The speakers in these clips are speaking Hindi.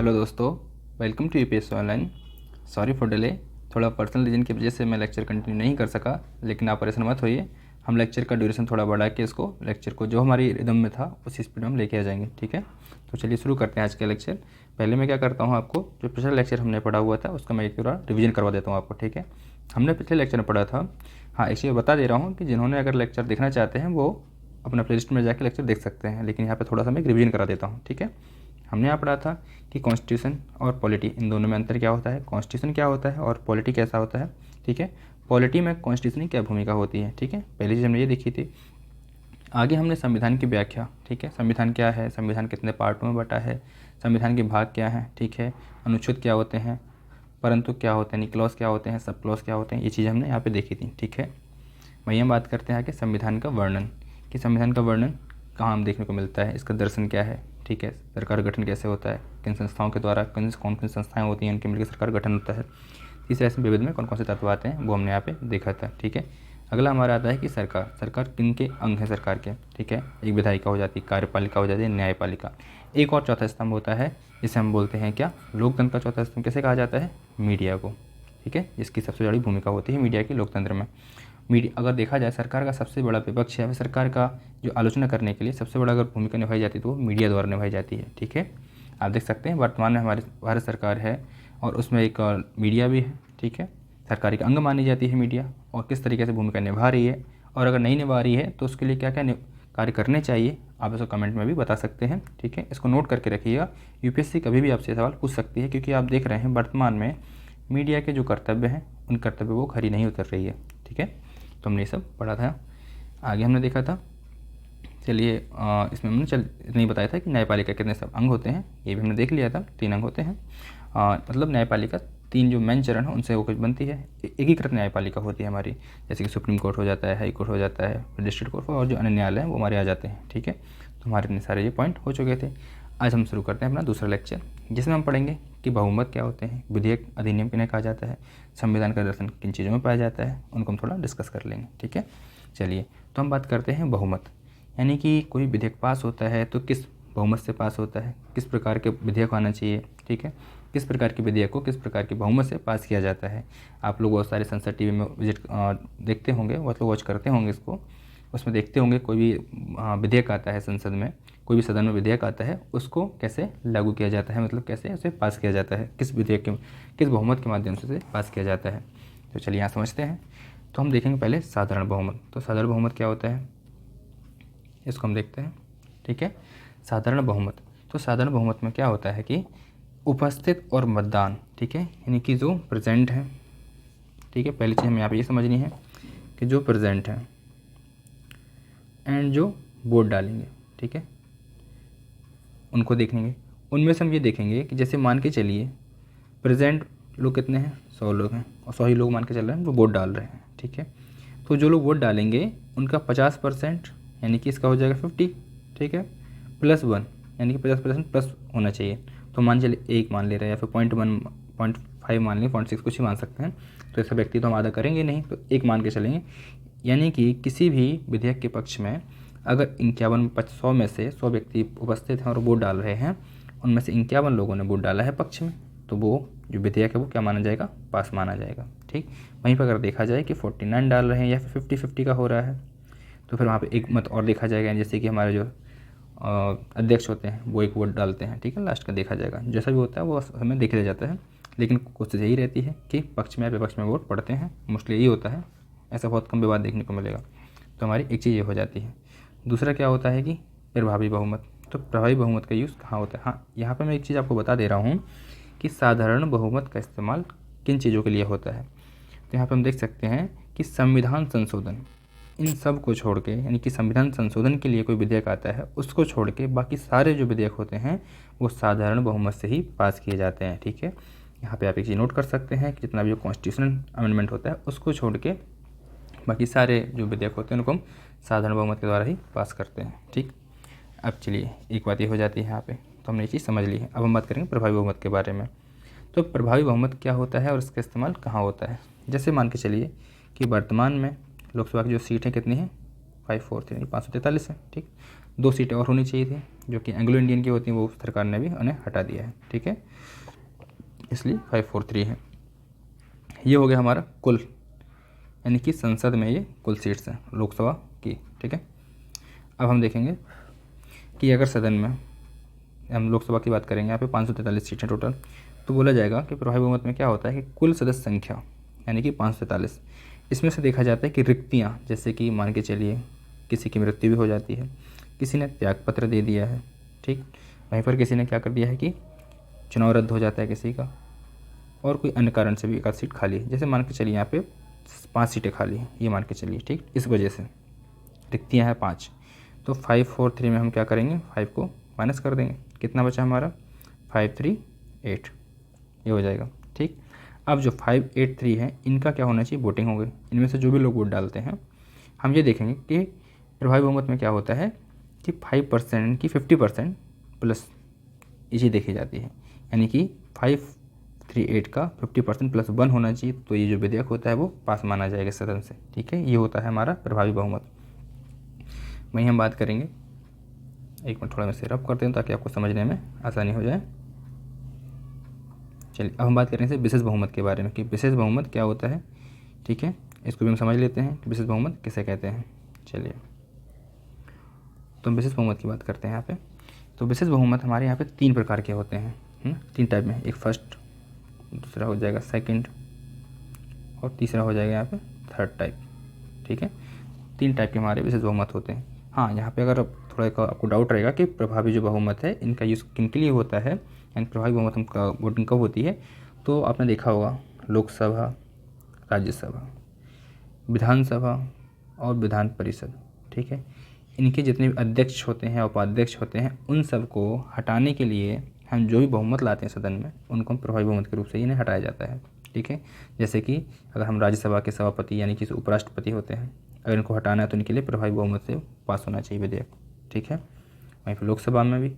हेलो दोस्तों, welcome to UPSC online. Sorry for delay, थोड़ा पर्सनल रीजन की वजह से मैं लेक्चर कंटिन्यू नहीं कर सका, लेकिन आप परेशान मत होइए। हम लेक्चर का ड्यूरेशन थोड़ा बढ़ा के इसको लेक्चर को जो हमारी रिदम में था उसी स्पीड में हम लेके आ जाएंगे, ठीक है। तो चलिए शुरू करते हैं आज का लेक्चर। पहले मैं क्या करता हूँ, आपको जो पिछला लेक्चर हमने पढ़ा हुआ था उसका मैं एक पूरा रिवीजन करवा देता हूँ आपको, ठीक है। हमने पिछले लेक्चर में पढ़ा था, हाँ एक चीज़ बता दे रहा हूँ कि जिन्होंने अगर लेक्चर देखना चाहते हैं वो अपना प्लेलिस्ट में जाके लेक्चर देख सकते हैं, लेकिन यहाँ पे थोड़ा सा मैं एक रिवीजन करा देता हूँ, ठीक है। हमने यहाँ पढ़ा था कि कॉन्स्टिट्यूशन और पॉलिटी, इन दोनों में अंतर क्या होता है, कॉन्स्टिट्यूशन क्या होता है और पॉलिटी कैसा होता है, ठीक है। पॉलिटी में कॉन्स्टिट्यूशन की क्या भूमिका होती है, ठीक है। पहली चीज़ हमने ये देखी थी। आगे हमने संविधान की व्याख्या, ठीक है, संविधान क्या है, संविधान कितने पार्टों में बटा है, संविधान के भाग क्या हैं, ठीक है, अनुच्छेद क्या होते हैं, परंतु क्या होते हैं, क्लॉज क्या होते हैं, सब क्लॉज क्या होते हैं, ये चीज़ें हमने यहाँ पे देखी थी, ठीक है। वहीं हम बात करते हैं कि संविधान का वर्णन, कि संविधान का वर्णन कहाँ हम देखने को मिलता है, इसका दर्शन क्या है, ठीक है। सरकार गठन कैसे होता है, किन संस्थाओं के द्वारा कौन कौन संस्थाएं होती हैं, उनके मिलकर सरकार गठन होता है। तीसरे ऐसे विविध में कौन कौन से तत्व आते हैं वो हमने यहाँ पे देखा था, ठीक है। अगला हमारा आता है कि सरकार किन के अंग है सरकार के, ठीक है। एक विधायिका हो जाती है, कार्यपालिका हो जाती है, न्यायपालिका। एक और चौथा स्तंभ होता है जिसे हम बोलते हैं क्या, लोकतंत्र का चौथा स्तंभ कैसे कहा जाता है, मीडिया को, ठीक है। इसकी सबसे बड़ी भूमिका होती है मीडिया की लोकतंत्र में। मीडिया अगर देखा जाए सरकार का सबसे बड़ा विपक्ष है, सरकार का जो आलोचना करने के लिए सबसे बड़ा अगर भूमिका निभाई जाती है तो वो मीडिया द्वारा निभाई जाती है, ठीक है। आप देख सकते हैं वर्तमान में हमारी भारत सरकार है और उसमें एक मीडिया भी है, ठीक है। सरकारी का अंग मानी जाती है मीडिया, और किस तरीके से भूमिका निभा रही है, और अगर नहीं निभा रही है तो उसके लिए क्या क्या कार्य करने चाहिए आप इसको कमेंट में भी बता सकते हैं, ठीक है। इसको नोट करके रखिएगा, यूपीएससी कभी भी आपसे सवाल पूछ सकती है, क्योंकि आप देख रहे हैं वर्तमान में मीडिया के जो कर्तव्य हैं उन कर्तव्य वो खरी नहीं उतर रही है, ठीक है। तो हमने ये सब पढ़ा था, आगे हमने देखा था। चलिए इसमें हमने इतना ही बताया था कि न्यायपालिका कितने सब अंग होते हैं, ये भी हमने देख लिया था, 3 अंग होते हैं। मतलब न्यायपालिका 3 जो मेन चरण है उनसे वो कुछ बनती है, एकीकृत न्यायपालिका होती है हमारी, जैसे कि सुप्रीम कोर्ट हो जाता है, हाई कोर्ट हो जाता है, डिस्ट्रिक्ट कोर्ट और जो अन्य न्यायालय हैं वो हमारे आ जाते हैं, ठीक है। तो हमारे इतने सारे ये पॉइंट हो चुके थे। आज हम शुरू करते हैं अपना दूसरा लेक्चर, जिसमें हम पढ़ेंगे कि बहुमत क्या होते हैं, विधेयक अधिनियम किन्हें कहा जाता है, संविधान का दर्शन किन चीज़ों में पाया जाता है, उनको हम थोड़ा डिस्कस कर लेंगे, ठीक है। चलिए तो हम बात करते हैं बहुमत, यानी कि कोई विधेयक पास होता है तो किस बहुमत से पास होता है, किस प्रकार के विधेयक आना चाहिए, ठीक है। किस प्रकार के विधेयक को किस प्रकार की बहुमत से पास किया जाता है। आप लोग बहुत सारे संसद टीवी में विजिट देखते होंगे, बहुत लोग वॉच करते होंगे इसको, उसमें देखते होंगे कोई भी विधेयक आता है संसद में, कोई भी सदन में विधेयक आता है, उसको कैसे लागू किया जाता है, मतलब कैसे उसे पास किया जाता है, किस विधेयक के किस बहुमत के माध्यम से उसे पास किया जाता है। तो चलिए यहाँ समझते हैं। तो हम देखेंगे पहले साधारण बहुमत। तो साधारण बहुमत क्या होता है, इसको हम देखते हैं, ठीक है। साधारण बहुमत, तो साधारण बहुमत में क्या होता है कि उपस्थित और मतदान, ठीक है, यानी कि जो प्रेजेंट है, ठीक है। पहली चीज़ हमें यहाँ पे ये समझनी है कि जो प्रेजेंट है एंड जो वोट डालेंगे, ठीक है, उनको देखेंगे। उनमें से हम ये देखेंगे कि जैसे मान के चलिए प्रेजेंट लोग कितने हैं, 100 लोग हैं, और 100 ही लोग मान के चल रहे हैं जो वोट डाल रहे हैं, ठीक है। तो जो लोग वोट डालेंगे उनका 50% यानी कि इसका हो जाएगा 50, ठीक है, +1 यानी कि 50% प्लस होना चाहिए। तो मान चलिए 1 मान ले रहे हैं या फिर 0.1 0.5 मान लें, 0.6 कुछ ही मान सकते हैं। तो ऐसा व्यक्ति तो हम आधा करेंगे नहीं, तो 1 मान के चलेंगे। यानी कि किसी भी विधेयक के पक्ष में अगर 100 में से 100 व्यक्ति उपस्थित हैं और वोट डाल रहे हैं, उनमें से 51 लोगों ने वोट डाला है पक्ष में, तो वो जो विधेयक है वो क्या माना जाएगा, पास माना जाएगा, ठीक। वहीं पर अगर देखा जाए कि 49 डाल रहे हैं या फिर 50-50 का हो रहा है, तो फिर वहाँ पे एक मत और देखा जाएगा, जैसे कि हमारे जो अध्यक्ष होते हैं वो एक वोट डालते हैं, ठीक है, लास्ट का देखा जाएगा। जैसा भी होता है वो हमें देख लिया जाता है, लेकिन कोशिश यही रहती है कि पक्ष में या विपक्ष में वोट पड़ते हैं, मोस्टली यही होता है, ऐसा बहुत कम विवाद देखने को मिलेगा। तो हमारी एक चीज़ ये हो जाती है। दूसरा क्या होता है कि प्रभावी बहुमत। तो प्रभावी बहुमत का यूज़ कहाँ होता है, हाँ यहाँ पर मैं एक चीज़ आपको बता दे रहा हूँ कि साधारण बहुमत का इस्तेमाल किन चीज़ों के लिए होता है। तो यहाँ पर हम देख सकते हैं कि संविधान संशोधन, इन सब को छोड़ के, यानी कि संविधान संशोधन के लिए कोई विधेयक आता है उसको छोड़ के बाकी सारे जो विधेयक होते हैं वो साधारण बहुमत से ही पास किए जाते हैं, ठीक है। यहाँ पे आप एक चीज़ नोट कर सकते हैं कि जितना भी जो कॉन्स्टिट्यूशनल अमेंडमेंट होता है उसको छोड़ के बाकी सारे जो विधेयक होते हैं उनको हम साधारण बहुमत के द्वारा ही पास करते हैं, ठीक। अब चलिए एक बात ये हो जाती है यहाँ पे, तो हमने ये चीज़ समझ ली है। अब हम बात करेंगे प्रभावी बहुमत के बारे में। तो प्रभावी बहुमत क्या होता है और इसका इस्तेमाल कहाँ होता है। जैसे मान के चलिए कि वर्तमान में लोकसभा की जो सीट है कितनी है, 543 543 है। ठीक, 2 सीटें और होनी चाहिए थी जो कि एंग्लो इंडियन की होती हैं, वो सरकार ने भी उन्हें हटा दिया है। ठीक है, इसलिए 543 है। ये हो गया हमारा कुल, यानी कि संसद में ये कुल सीट्स हैं लोकसभा की। ठीक है, अब हम देखेंगे कि अगर सदन में हम लोकसभा की बात करेंगे, यहाँ पे 543 सीटें टोटल, तो बोला जाएगा कि प्रभावी बहुमत में क्या होता है कि कुल सदस्य संख्या यानी कि 543, इसमें से देखा जाता है कि रिक्तियाँ, जैसे कि मान के चलिए किसी की मृत्यु भी हो जाती है, किसी ने त्यागपत्र दे दिया है, ठीक, वहीं पर किसी ने क्या कर दिया है कि चुनाव रद्द हो जाता है किसी का, और कोई अन्य कारण से भी एक आध सीट खाली है, जैसे मान के चलिए यहाँ पे 5 सीटें खाली हैं, ये मान के चलिए, ठीक, इस वजह से रिक्तियाँ हैं 5, तो 543 में हम क्या करेंगे, 5 को माइनस कर देंगे, कितना बचा हमारा 538, ये हो जाएगा। ठीक, अब जो 583 है इनका क्या होना चाहिए, वोटिंग हो गई, इनमें से जो भी लोग वोट डालते हैं, हम ये देखेंगे कि प्रभावी बहुमत में क्या होता है कि 5% की 50% प्लस ये चीज़ देखी जाती है, यानी कि 538 का 50% प्लस 1 होना चाहिए, तो ये जो विधेयक होता है वो पास माना जाएगा सदन से। ठीक है, ये होता है हमारा प्रभावी बहुमत। वहीं हम बात करेंगे, एक मिनट थोड़ा मैं सिर अप करते हैं ताकि आपको समझने में आसानी हो जाए। चलिए, अब हम बात करेंगे विशेष बहुमत के बारे में कि विशेष बहुमत क्या होता है। ठीक है, इसको भी हम समझ लेते हैं कि विशेष बहुमत किसे कहते हैं। चलिए, तो हम विशेष बहुमत की बात करते हैं यहाँ पे। तो विशेष बहुमत हमारे यहाँ पे 3 प्रकार के होते हैं, 3 टाइप में, एक फर्स्ट, दूसरा हो जाएगा सेकंड, और तीसरा हो जाएगा यहाँ पे थर्ड टाइप। ठीक है, 3 टाइप के हमारे विशेष बहुमत होते हैं। हाँ, यहाँ पे अगर थोड़ा आपको डाउट रहेगा कि प्रभावी जो बहुमत है इनका यूज़ किन के लिए होता है, यानी प्रभावी बहुमत का वोटिंग कब होती है, तो आपने देखा होगा लोकसभा, राज्यसभा, विधानसभा और विधान परिषद। ठीक है, इनके जितने भी अध्यक्ष होते हैं, उपाध्यक्ष होते हैं, उन सबको हटाने के लिए हम जो भी बहुमत लाते हैं सदन में, उनको हम प्रभावी बहुमत के रूप से इन्हें हटाया जाता है। ठीक है, जैसे कि अगर हम राज्यसभा के सभापति यानी कि उपराष्ट्रपति होते हैं, अगर इनको हटाना है तो इनके लिए प्रभावी बहुमत से पास होना चाहिए विधेयक। ठीक है, वहीं पर लोकसभा में भी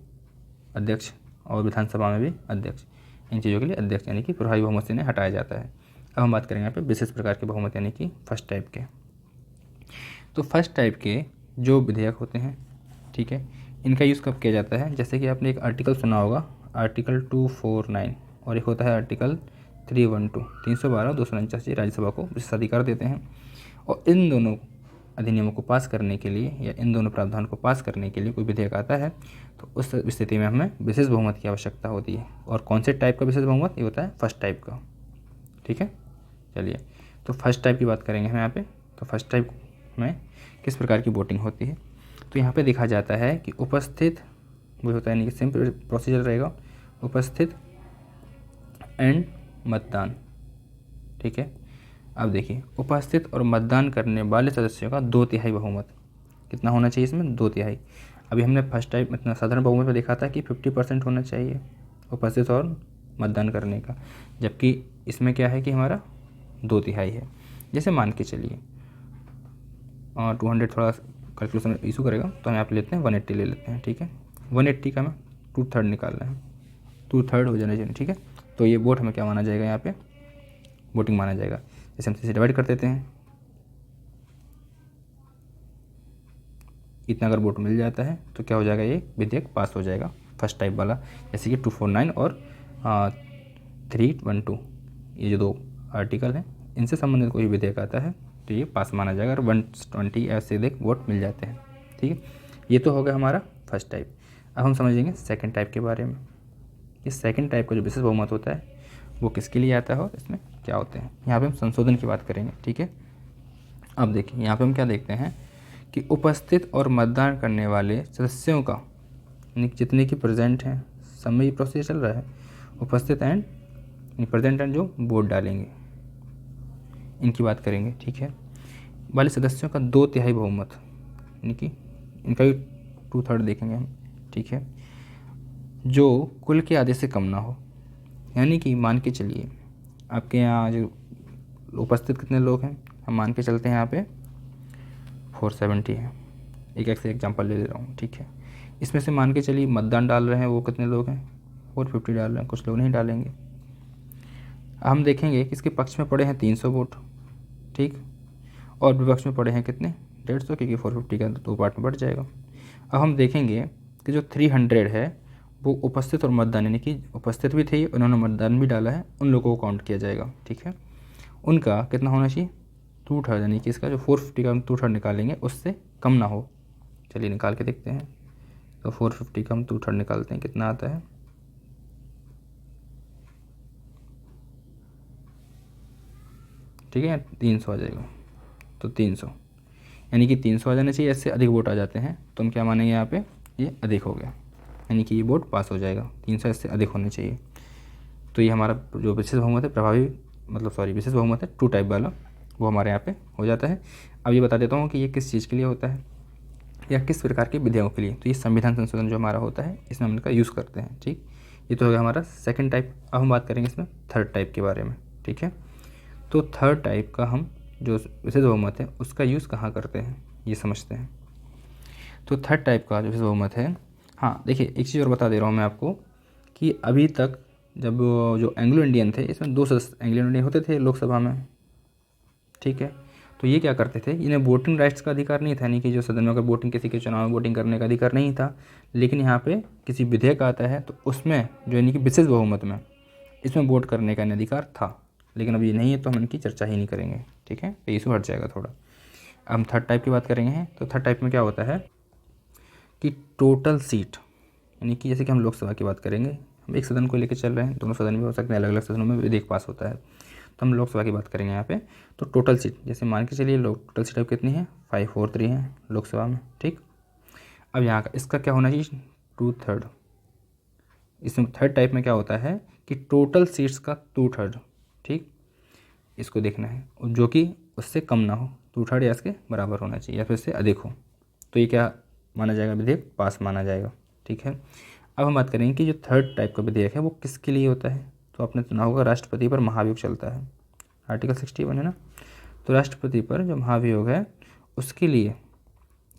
अध्यक्ष और विधानसभा में भी अध्यक्ष, इन चीज़ों के लिए अध्यक्ष यानी कि प्रभावी बहुमत से इन्हें हटाया जाता है। अब हम बात करेंगे यहाँ पे विशेष प्रकार के बहुमत यानी कि फर्स्ट टाइप के। तो फर्स्ट टाइप के जो विधेयक होते हैं, ठीक है, इनका यूज़ कब किया जाता है, जैसे कि आपने एक आर्टिकल सुना होगा, आर्टिकल 249, और एक होता है आर्टिकल 312, 312 249 राज्यसभा को विशेषाधिकार देते हैं। और इन दोनों अधिनियमों को पास करने के लिए या इन दोनों प्रावधान को पास करने के लिए कोई विधेयक आता है तो उस स्थिति में हमें विशेष बहुमत की आवश्यकता होती है। और कौन से टाइप का विशेष बहुमत, ये होता है फर्स्ट टाइप का। ठीक है, चलिए, तो फर्स्ट टाइप की बात करेंगे हम यहाँ पे। तो फर्स्ट टाइप में किस प्रकार की वोटिंग होती है, तो यहाँ पे देखा जाता है कि उपस्थित वो होता है, यानी कि सेम प्रोसीजर रहेगा, उपस्थित एंड मतदान। ठीक है, अब देखिए, उपस्थित और मतदान करने वाले सदस्यों का 2/3 बहुमत, कितना होना चाहिए इसमें, 2/3। अभी हमने फर्स्ट टाइप मतलब साधारण बहुमत में देखा था कि 50% होना चाहिए उपस्थित और मतदान करने का, जबकि इसमें क्या है कि हमारा 2/3 है। जैसे मान के चलिए 200 थोड़ा कैलकुलेशन इशू करेगा तो हम यहाँ पे लेते हैं 180 ले लेते हैं। ठीक है, 180 का हमें 2/3 निकालना है, 2/3 हो जाना चाहिए। ठीक है, तो ये वोट हमें क्या माना जाएगा, यहाँ पे वोटिंग माना जाएगा। जैसे हम इसे डिवाइड कर देते हैं, इतना अगर वोट मिल जाता है तो क्या हो जाएगा, ये विधेयक पास हो जाएगा फर्स्ट टाइप वाला। जैसे कि 249 और 312, ये जो 2 आर्टिकल हैं, इनसे संबंधित कोई विधेयक आता है तो ये पास माना जाएगा अगर 120 ऐसे अधिक वोट मिल जाते हैं। ठीक है, ये तो हो गया हमारा फर्स्ट टाइप। अब हम समझेंगे सेकंड टाइप के बारे में। ये सेकंड टाइप का जो विशेष बहुमत होता है वो किसके लिए आता है और इसमें क्या होते हैं। यहाँ पे हम संशोधन की बात करेंगे। ठीक है, अब देखिए यहाँ पे हम क्या देखते हैं कि उपस्थित और मतदान करने वाले सदस्यों का, यानी जितने की प्रेजेंट हैं, सब में ये प्रोसेस चल रहा है, उपस्थित एंड प्रेजेंट एंड जो वोट डालेंगे इनकी बात करेंगे। ठीक है, वाले सदस्यों का 2/3 बहुमत, यानी कि इनका भी 2/3 देखेंगे हम। ठीक है, जो कुल के आधे से कम ना हो, यानी कि मान के चलिए आपके यहाँ जो उपस्थित कितने लोग हैं, हम मान के चलते हैं यहाँ पे 470 है, एक ऐसे एग्जांपल ले रहा हूँ। ठीक है, इसमें से मान के चलिए मतदान डाल रहे हैं वो कितने लोग हैं, 450 डाल रहे हैं, कुछ लोग नहीं डालेंगे। हम देखेंगे कि इसके पक्ष में पड़े हैं 300 वोट, ठीक, और विपक्ष में पड़े हैं कितने, 150 क्योंकि 450 का 2 पार्ट में बढ़ जाएगा। अब हम देखेंगे कि जो 300 है वो उपस्थित और मतदान, यानी कि उपस्थित भी थे, उन्होंने मतदान भी डाला है, उन लोगों को काउंट किया जाएगा। ठीक है, उनका कितना होना चाहिए, 2/3, यानी कि इसका जो 450 का हम 2/3 निकालेंगे उससे कम ना हो। चलिए निकाल के देखते हैं। तो 450 का हम 2/3 निकालते हैं, कितना आता है, ठीक है, 300 आ जाएगा। तो 300 यानी कि 300 आ जाना चाहिए, इससे अधिक वोट आ जाते हैं तो हम क्या मानेंगे यहाँ पे, ये अधिक हो गया, यानी कि ये वोट पास हो जाएगा। 300 इससे अधिक होने चाहिए। तो ये हमारा जो विशेष बहुमत है, विशेष बहुमत है 2 टाइप वाला, वो हमारे यहाँ पे हो जाता है। अब ये बता देता हूँ कि ये किस चीज़ के लिए होता है या किस प्रकार के विधेयकों के लिए। तो ये संविधान संशोधन जो हमारा होता है इसमें हम इनका यूज़ करते हैं। ठीक, ये तो हो गया हमारा सेकंड टाइप। अब हम बात करेंगे इसमें थर्ड टाइप के बारे में। ठीक है, तो थर्ड टाइप का हम जो विशेष बहुमत है उसका यूज़ कहाँ करते हैं ये समझते हैं। तो थर्ड टाइप का जो विशेष बहुमत है, हाँ देखिए एक चीज़ और बता दे रहा हूँ मैं आपको कि अभी तक जब जो एंग्लो इंडियन थे इसमें 2 सदस्य एंग्लो इंडियन होते थे लोकसभा में। ठीक है, तो ये क्या करते थे, इन्हें वोटिंग राइट्स का अधिकार नहीं था, यानी कि जो सदन में अगर वोटिंग, किसी के चुनाव में वोटिंग करने का अधिकार नहीं था। लेकिन यहाँ पे किसी विधेयक आता है तो उसमें जो यानी कि विशेष बहुमत में इसमें वोट करने का इन्हें अधिकार था। लेकिन अब ये नहीं है तो हम इनकी चर्चा ही नहीं करेंगे। ठीक है, तो इशू हट जाएगा थोड़ा। अब हम थर्ड टाइप की बात करेंगे। तो थर्ड टाइप में क्या होता है कि टोटल सीट, यानी कि जैसे कि हम लोकसभा की बात करेंगे, हम एक सदन को लेकर चल रहे हैं, दोनों सदन भी हो सकते हैं, अलग अलग सदनों में विधेयक पास होता है, तो हम लोकसभा की बात करेंगे यहाँ पे। तो टोटल सीट जैसे मान के चलिए टोटल सीट अब कितनी है, 543 है लोकसभा में। ठीक, अब यहाँ का इसका क्या होना चाहिए, 2/3। इसमें थर्ड टाइप में क्या होता है कि टोटल सीट्स का 2/3। ठीक, इसको देखना है जो कि उससे कम ना हो, 2/3 या इसके बराबर होना चाहिए या फिर इससे अधिक हो, तो ये क्या माना जाएगा, विधेयक पास माना जाएगा। ठीक है, अब हम बात करेंगे कि जो थर्ड टाइप का विधेयक है वो किसके लिए होता है। तो आपने सुना होगा राष्ट्रपति पर महाभियोग चलता है, आर्टिकल 61 है ना। तो राष्ट्रपति पर जो महाभियोग है उसके लिए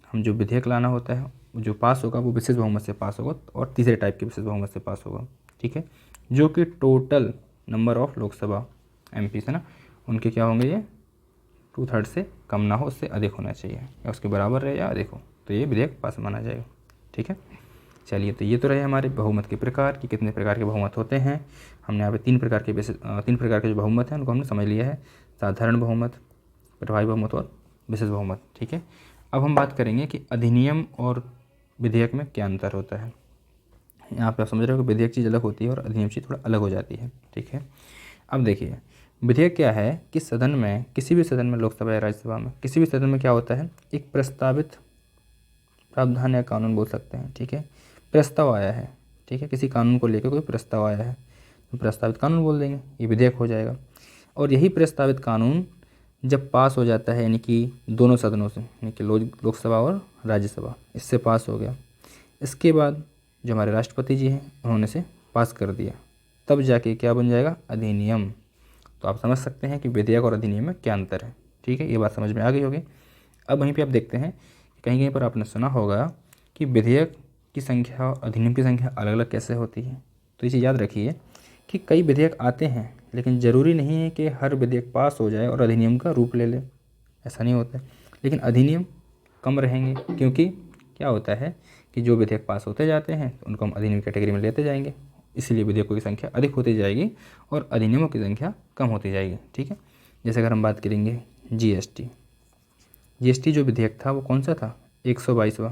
हम जो विधेयक लाना होता है जो पास होगा वो विशेष बहुमत से पास होगा और तीसरे टाइप के विशेष बहुमत से पास होगा। ठीक है, जो कि total number of Lok Sabha MP है ना, उनके क्या होंगे, ये 2/3 से कम ना हो, उससे अधिक होना चाहिए या उसके बराबर रहे या अधिक हो, तो ये विधेयक पास माना जाएगा। ठीक है, चलिए तो ये तो रहे हमारे बहुमत के प्रकार कि कितने प्रकार के बहुमत होते हैं। हमने यहाँ पे 3 प्रकार के जो बहुमत हैं उनको हमने समझ लिया है, साधारण बहुमत, प्रभावी बहुमत और विशेष बहुमत। ठीक है, अब हम बात करेंगे कि अधिनियम और विधेयक में क्या अंतर होता है। यहाँ पे आप समझ रहे हो कि विधेयक चीज़ अलग होती है और अधिनियम चीज़ थोड़ा अलग हो जाती है। ठीक है, अब देखिए विधेयक क्या है कि सदन में, किसी भी सदन में, लोकसभा या राज्यसभा में, किसी भी सदन में क्या होता है, एक प्रस्तावित प्रावधान या कानून बोल सकते हैं। ठीक है, प्रस्ताव आया है, ठीक है, किसी कानून को लेकर कोई प्रस्ताव आया है तो प्रस्तावित कानून बोल देंगे, ये विधेयक हो जाएगा। और यही प्रस्तावित कानून जब पास हो जाता है, यानी कि दोनों सदनों से, यानी कि लोकसभा और राज्यसभा, इससे पास हो गया, इसके बाद जो हमारे राष्ट्रपति जी हैं उन्होंने से पास कर दिया, तब जाके क्या बन जाएगा, अधिनियम। तो आप समझ सकते हैं कि विधेयक और अधिनियम में क्या अंतर है। ठीक है, ये बात समझ में आ गई होगी। अब वहीं पे आप देखते हैं कि कहीं कहीं पर आपने सुना होगा कि विधेयक की संख्या और अधिनियम की संख्या अलग अलग कैसे होती है। तो ये चीज़ याद रखिए कि कई विधेयक आते हैं लेकिन ज़रूरी नहीं है कि हर विधेयक पास हो जाए और अधिनियम का रूप ले ले, ऐसा नहीं होता है। लेकिन अधिनियम कम रहेंगे क्योंकि क्या होता है कि जो विधेयक पास होते जाते हैं तो उनको हम अधिनियम कैटेगरी में लेते जाएंगे, इसलिए विधेयकों की संख्या अधिक होती जाएगी और अधिनियमों की संख्या कम होती जाएगी। ठीक है, जैसे अगर हम बात करेंगे जीएसटी जो विधेयक था वो कौन सा था, 122वां।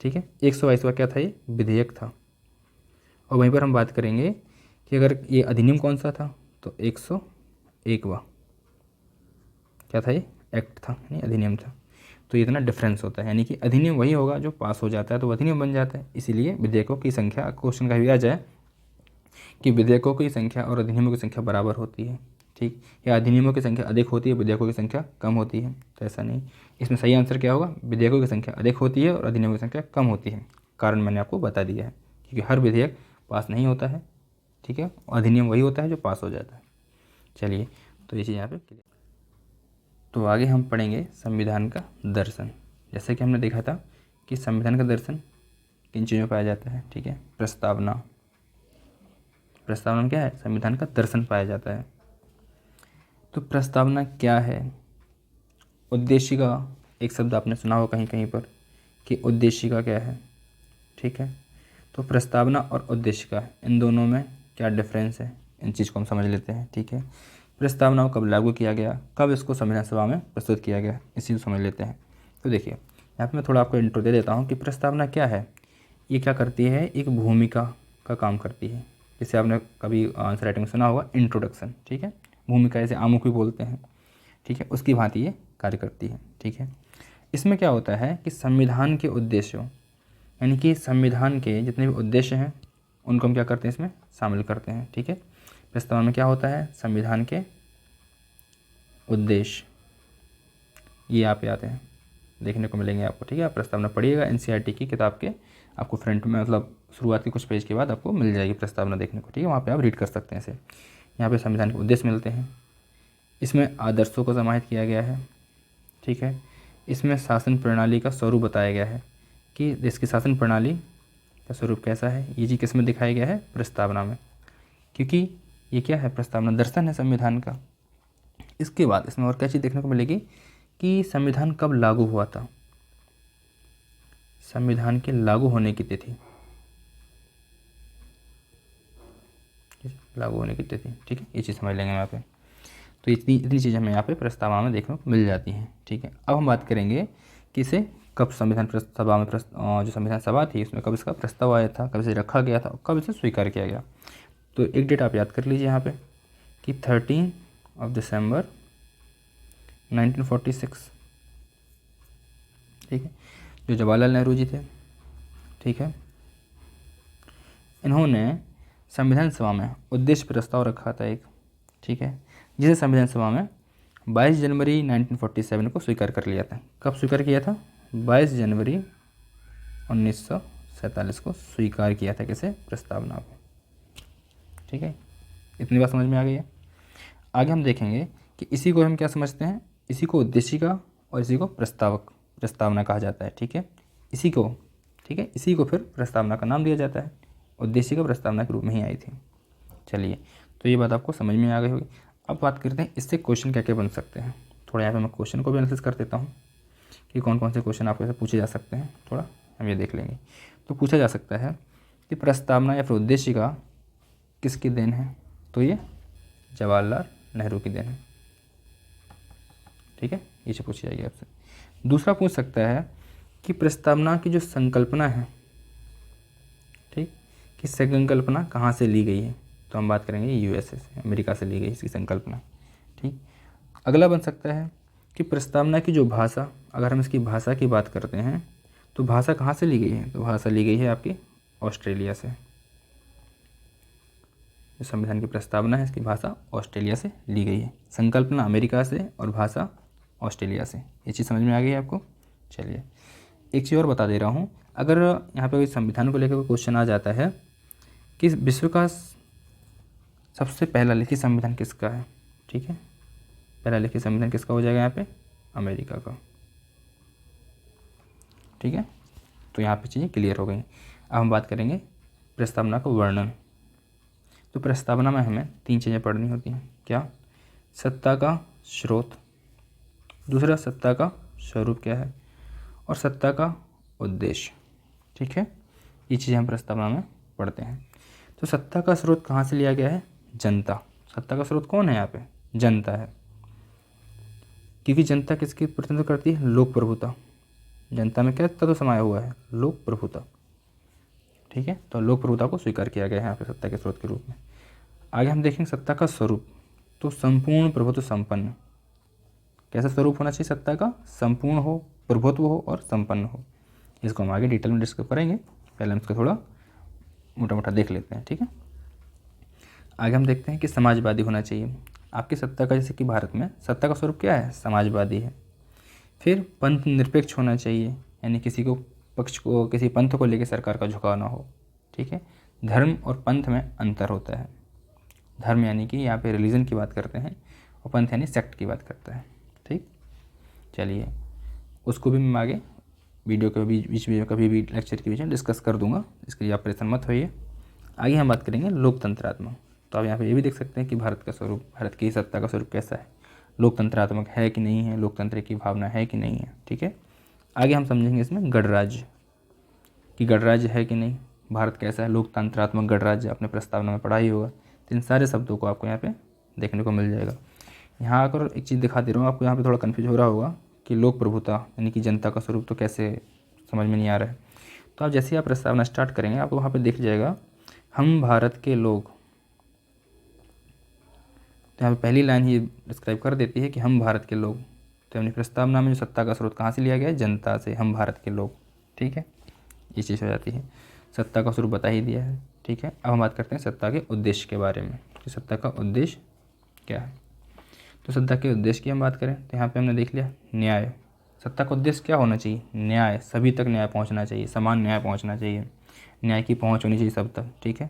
ठीक है, 122वां क्या था, ये विधेयक था। और वहीं पर हम बात करेंगे कि अगर ये अधिनियम कौन सा था तो 101वां क्या था, ये एक्ट था, नहीं अधिनियम था। तो इतना डिफरेंस होता है, यानी कि अधिनियम वही होगा जो पास हो जाता है तो अधिनियम बन जाता है। इसीलिए विधेयकों की संख्या, क्वेश्चन का भी आ जाए कि विधेयकों की संख्या और अधिनियमों की संख्या बराबर होती है, ठीक, या अधिनियमों की संख्या अधिक होती है, विधेयकों की संख्या कम होती है, तो ऐसा नहीं। इसमें सही आंसर क्या होगा, विधेयकों की संख्या अधिक होती है और अधिनियमों की संख्या कम होती है। कारण मैंने आपको बता दिया है, क्योंकि हर विधेयक पास नहीं होता है, ठीक है, अधिनियम वही होता है जो पास हो जाता है। चलिए, तो ये चीज़ यहाँ पे। तो आगे हम पढ़ेंगे संविधान का दर्शन। जैसे कि हमने देखा था कि संविधान का दर्शन किन चीज़ों में पाया जाता है, ठीक है, प्रस्तावना में क्या है, संविधान का दर्शन पाया जाता है। तो प्रस्तावना क्या है, उद्देशिका एक शब्द आपने सुना हो कहीं कहीं पर कि उद्देशिका क्या है, ठीक है। तो प्रस्तावना और उद्देशिका इन दोनों में क्या डिफरेंस है, इन चीज़ को हम समझ लेते हैं, ठीक है। प्रस्तावना को कब लागू किया गया, कब इसको संविधान सभा में प्रस्तुत किया गया, इसी को समझ लेते हैं। तो देखिए यहाँ पे मैं थोड़ा आपको इंट्रो दे देता हूँ कि प्रस्तावना क्या है। ये क्या करती है, एक भूमिका का काम करती है, जैसे आपने कभी आंसर राइटिंग में सुना होगा इंट्रोडक्शन, ठीक है। भूमिका जैसे आमुख भी बोलते हैं, ठीक है, उसकी भांति ये कार्य करती है, ठीक है। इसमें क्या होता है कि संविधान के उद्देश्यों, यानी कि संविधान के जितने भी उद्देश्य हैं उनको हम क्या करते हैं, इसमें शामिल करते हैं, ठीक है। प्रस्तावना में क्या होता है, संविधान के उद्देश्य, ये यहाँ पे आते हैं, देखने को मिलेंगे आपको, ठीक है। आप प्रस्तावना पढ़िएगा एनसीईआरटी की किताब के, आपको फ्रंट में मतलब शुरुआत के कुछ पेज के बाद आपको मिल जाएगी प्रस्तावना देखने को, ठीक है। वहाँ पे आप रीड कर सकते हैं इसे। यहाँ पे संविधान के उद्देश्य मिलते हैं, इसमें आदर्शों को समाहित किया गया है, ठीक है। इसमें शासन प्रणाली का स्वरूप बताया गया है कि देश की शासन प्रणाली का स्वरूप कैसा है, ये जी किस में दिखाया गया है, प्रस्तावना में, क्योंकि ये क्या है, प्रस्तावना दर्शन है संविधान का। इसके बाद इसमें और क्या चीज़ देखने को मिलेगी कि संविधान कब लागू हुआ था, संविधान के लागू होने की तिथि, लागू होने की तिथि, ठीक है। ये चीज़ समझ लेंगे यहाँ पे। तो इतनी चीज़ें हमें यहाँ पे प्रस्तावना में देखने को मिल जाती हैं, ठीक है। अब हम बात करेंगे कि इसे कब संविधान सभा में जो संविधान सभा थी उसमें कब इसका प्रस्ताव आया था, कब इसे रखा गया था, कब इसे स्वीकार किया गया। तो एक डेट आप याद कर लीजिए यहाँ पे कि 13 दिसंबर 1946, ठीक है, जो जवाहरलाल नेहरू जी थे, ठीक है, इन्होंने संविधान सभा में उद्देश्य प्रस्ताव रखा था एक, ठीक है, जिसे संविधान सभा में 22 जनवरी 1947 को स्वीकार कर लिया था। कब स्वीकार किया था, 22 जनवरी 1947 को स्वीकार किया था किसे, प्रस्तावना को, ठीक है। इतनी बात समझ में आ गई है। आगे हम देखेंगे कि इसी को हम क्या समझते हैं, इसी को उद्देशिका और इसी को प्रस्तावना कहा जाता है, ठीक है। इसी को, ठीक है, इसी को फिर प्रस्तावना का नाम दिया जाता है, उद्देशिका प्रस्तावना के रूप में ही आई थी। चलिए, तो ये बात आपको समझ में आ गई होगी। अब बात करते हैं इससे क्वेश्चन क्या क्या बन सकते हैं। थोड़ा यहाँ पे मैं क्वेश्चन को भी एनालिसिस कर देता हूँ कि कौन कौन से क्वेश्चन आपको ऐसे पूछे जा सकते हैं, थोड़ा हम ये देख लेंगे। तो पूछा जा सकता है कि प्रस्तावना या फिर उद्देशिका किसकी देन है, तो ये जवाहरलाल नेहरू की देन है, ठीक है, ये से पूछी जाएगी आपसे। दूसरा पूछ सकता है कि प्रस्तावना की जो संकल्पना है, ठीक, कि संकल्पना कहाँ से ली गई है, तो हम बात करेंगे यूएसए से, अमेरिका से ली गई इसकी संकल्पना, ठीक। अगला बन सकता है कि प्रस्तावना की जो भाषा, अगर हम इसकी भाषा की बात करते हैं तो भाषा कहाँ से ली गई है, तो भाषा ली गई है आपकी ऑस्ट्रेलिया से। जो संविधान की प्रस्तावना है इसकी भाषा ऑस्ट्रेलिया से ली गई है, संकल्पना अमेरिका से और भाषा ऑस्ट्रेलिया से। ये चीज़ समझ में आ गई है आपको। चलिए, एक चीज़ और बता दे रहा हूँ, अगर यहाँ पे कोई संविधान को लेकर कोई क्वेश्चन आ जाता है कि विश्व का सबसे पहला लिखित संविधान किसका है, ठीक है, पहला लिखित संविधान किसका हो जाएगा यहाँ पे, अमेरिका का, ठीक है। तो यहाँ पे चीज़ें क्लियर हो गई। अब हम बात करेंगे प्रस्तावना का वर्णन। तो प्रस्तावना में हमें 3 चीज़ें पढ़नी होती हैं, क्या, सत्ता का स्रोत, दूसरा सत्ता का स्वरूप क्या है, और सत्ता का उद्देश्य, ठीक है। ये चीज़ें हम प्रस्तावना में पढ़ते हैं। तो सत्ता का स्रोत कहाँ से लिया गया है, जनता। सत्ता का स्रोत कौन है यहाँ पे, जनता है, क्योंकि जनता किसकी प्रतिनिधित्व करती है, लोक प्रभुता। जनता में क्या तत्व समाया हुआ है, लोक प्रभुता, ठीक है। तो लोक प्रभुता को स्वीकार किया गया है यहाँ पे सत्ता के स्रोत के रूप में। आगे हम देखेंगे सत्ता का स्वरूप, तो संपूर्ण प्रभुत्व संपन्न। कैसा स्वरूप होना चाहिए सत्ता का, संपूर्ण हो, प्रभुत्व हो और संपन्न हो। इसको हम आगे डिटेल में डिस्कस करेंगे, पहले हम इसको थोड़ा मोटा मोटा देख लेते हैं, ठीक है। आगे हम देखते हैं कि समाजवादी होना चाहिए आपकी सत्ता का, जैसे कि भारत में सत्ता का स्वरूप क्या है, समाजवादी है। फिर पंथ निरपेक्ष होना चाहिए, यानी किसी को पक्ष को, किसी पंथ को लेकर सरकार का झुकाव ना हो, ठीक है। धर्म और पंथ में अंतर होता है, धर्म यानी कि यहाँ पे रिलीजन की बात करते हैं और पंथ यानी सेक्ट की बात करता है, ठीक। चलिए, उसको भी मैं आगे वीडियो के बीच में कभी भी लेक्चर के बीच में डिस्कस कर दूंगा, इसके लिए आप परेशान मत होइए। आगे हम बात करेंगे लोकतंत्रात्मक। तो आप यहाँ पे ये भी देख सकते हैं कि भारत का स्वरूप, भारत की सत्ता का स्वरूप कैसा है, लोकतंत्रात्मक है कि नहीं है, लोकतंत्र की भावना है कि नहीं है। ठीक है, आगे हम समझेंगे इसमें गणराज्य कि गणराज्य है कि नहीं, भारत कैसा है, लोकतंत्रात्मक गणराज्य अपने प्रस्तावना में पढ़ा ही होगा। तो इन सारे शब्दों को आपको यहाँ पे देखने को मिल जाएगा। यहाँ आकर एक चीज़ दिखा दे रहा हूँ आपको, यहाँ पे थोड़ा कन्फ्यूज हो रहा होगा कि लोक प्रभुता यानी कि जनता का स्वरूप तो कैसे समझ में नहीं आ रहा है। तो आप जैसे ही आप प्रस्तावना स्टार्ट करेंगे आपको वहाँ पे दिख जाएगा हम भारत के लोग। तो यहाँ पे पहली लाइन ही डिस्क्राइब कर देती है कि हम भारत के लोग। तो अपनी प्रस्तावना में जो सत्ता का स्रोत कहाँ से लिया गया है, जनता से, हम भारत के लोग। ठीक है, ये चीज़ हो जाती है। सत्ता का स्वरूप बता ही दिया है। ठीक है, अब हम बात करते हैं सत्ता के उद्देश्य के बारे में कि सत्ता का उद्देश्य क्या है। तो सत्ता के उद्देश्य की हम बात करें तो यहाँ पे हमने देख लिया न्याय। सत्ता का उद्देश्य क्या होना चाहिए, न्याय, सभी तक न्याय पहुँचना चाहिए, समान न्याय पहुँचना चाहिए, न्याय की पहुँच होनी चाहिए सब तक। ठीक है,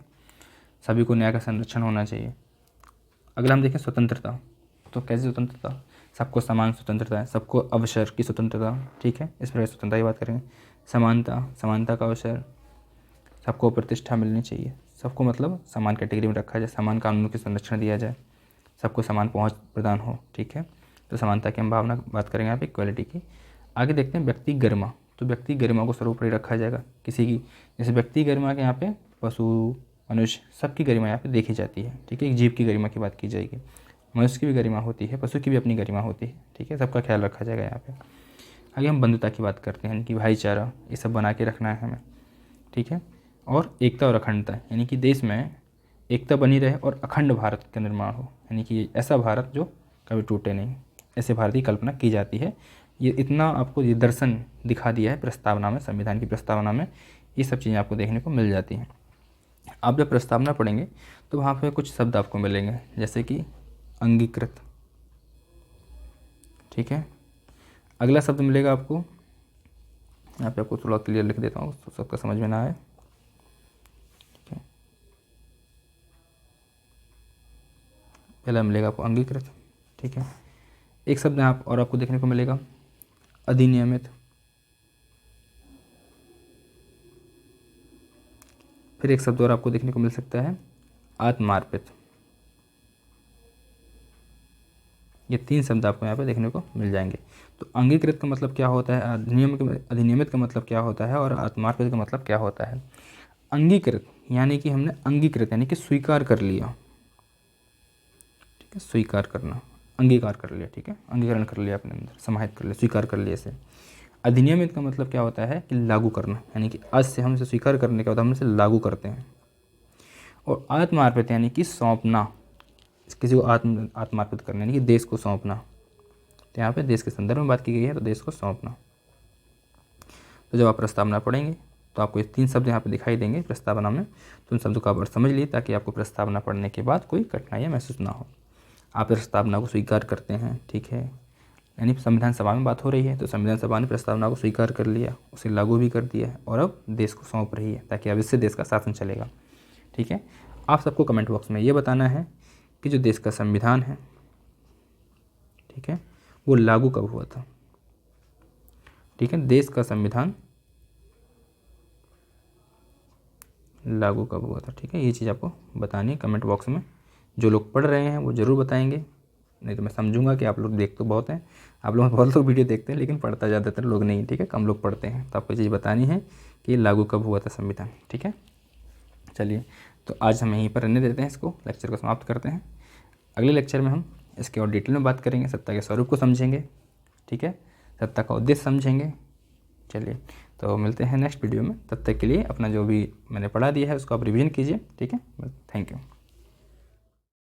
सभी को न्याय का संरक्षण होना चाहिए। अगला हम देखें स्वतंत्रता। तो कैसी स्वतंत्रता, सबको समान स्वतंत्रता है, सबको अवसर की स्वतंत्रता। ठीक है, इस प्रकार स्वतंत्रता की बात करेंगे। समानता, समानता का अवसर, सबको प्रतिष्ठा मिलनी चाहिए, सबको मतलब समान कैटेगरी में रखा जाए, समान कानूनों के संरक्षण दिया जाए, सबको समान पहुंच प्रदान हो। ठीक है, तो समानता की हम भावना बात करेंगे यहाँ पे, इक्वालिटी की। आगे देखते हैं व्यक्ति गरिमा। तो व्यक्ति गरिमा को सर्वोपरि रखा जाएगा किसी की, जैसे व्यक्ति गरिमा के यहाँ पे पशु, मनुष्य, सबकी गरिमा यहाँ पे देखी जाती है। ठीक है, एक जीव की गरिमा की बात की जाएगी, मनुष्य की भी गरिमा होती है, पशु की भी अपनी गरिमा होती है। ठीक है, सबका ख्याल रखा जाएगा यहाँ पे। आगे हम बंधुता की बात करते हैं, यानी कि भाईचारा, ये सब बना के रखना है हमें। ठीक है, और एकता और अखंडता, यानी कि देश में एकता बनी रहे और अखंड भारत का निर्माण हो, यानी कि ऐसा भारत जो कभी टूटे नहीं, ऐसे भारत की कल्पना की जाती है। ये इतना आपको ये दर्शन दिखा दिया है प्रस्तावना में, संविधान की प्रस्तावना में, ये सब चीज़ें आपको देखने को मिल जाती हैं। आप जब प्रस्तावना पढ़ेंगे तो वहाँ पे कुछ शब्द आपको मिलेंगे, जैसे कि अंगीकृत। ठीक है, अगला शब्द मिलेगा आपको, यहाँ पे आपको थोड़ा क्लियर लिख देता हूँ तो सबका समझ में ना आए। ठीक है, पहला मिलेगा आपको अंगीकृत। ठीक है, एक शब्द यहाँ और आपको देखने को मिलेगा अधिनियमित। फिर एक शब्द और आपको देखने को मिल सकता है आत्मार्पित। ये 3 शब्द आपको यहाँ पे देखने को मिल जाएंगे। तो अंगीकृत का मतलब क्या होता है, अधिनियमित का मतलब क्या होता है, और आत्मार्पित का मतलब क्या होता है। अंगीकृत यानी कि हमने अंगीकृत यानी कि स्वीकार कर लिया। ठीक है, स्वीकार करना, अंगीकार कर लिया। ठीक है, अंगीकरण कर लिया अपने अंदर, समाहित कर लिया, स्वीकार कर लिया इसे। अधिनियमित का मतलब क्या होता है कि लागू करना, यानी कि आज से हम इसे स्वीकार करने का होता है, हम इसे लागू करते हैं। और आत्मार्पित यानी कि सौंपना, किसी को आत्मार्पित करना यानी कि देश को सौंपना। तो यहाँ पे देश के संदर्भ में बात की गई है, तो देश को सौंपना। तो जब आप प्रस्तावना पढ़ेंगे तो आपको ये 3 शब्द यहाँ पे दिखाई देंगे प्रस्तावना में, तो उन शब्दों का अर्थ समझ लीजिए ताकि आपको प्रस्तावना पढ़ने के बाद कोई कठिनाइयाँ महसूस ना हो। आप प्रस्तावना को स्वीकार करते हैं। ठीक है, यानी संविधान सभा में बात हो रही है, तो संविधान सभा ने प्रस्तावना को स्वीकार कर लिया, उसे लागू भी कर दिया है और अब देश को सौंप रही है ताकि अब इससे देश का शासन चलेगा। ठीक है, आप सबको कमेंट बॉक्स में ये बताना है कि जो देश का संविधान है, ठीक है, वो लागू कब हुआ था। ठीक है, देश का संविधान लागू कब हुआ था। ठीक है, ये चीज़ आपको बतानी है कमेंट बॉक्स में। जो लोग पढ़ रहे हैं वो ज़रूर बताएंगे, नहीं तो मैं समझूंगा कि आप लोग देख तो बहुत हैं, आप लोग बहुत लोग वीडियो देखते हैं लेकिन पढ़ता ज़्यादातर लोग नहीं। ठीक है, कम लोग पढ़ते हैं, तो आपको ये चीज़ बतानी है कि लागू कब हुआ था संविधान। ठीक है, चलिए तो आज हम यहीं पर रहने देते हैं, इसको लेक्चर को समाप्त करते हैं। अगले लेक्चर में हम इसके और डिटेल में बात करेंगे, सत्ता के स्वरूप को समझेंगे। ठीक है, सत्ता का उद्देश्य समझेंगे। चलिए तो मिलते हैं नेक्स्ट वीडियो में, तब तक के लिए अपना जो भी मैंने पढ़ा दिया है उसको आप रिवीजन कीजिए। ठीक है, थैंक यू।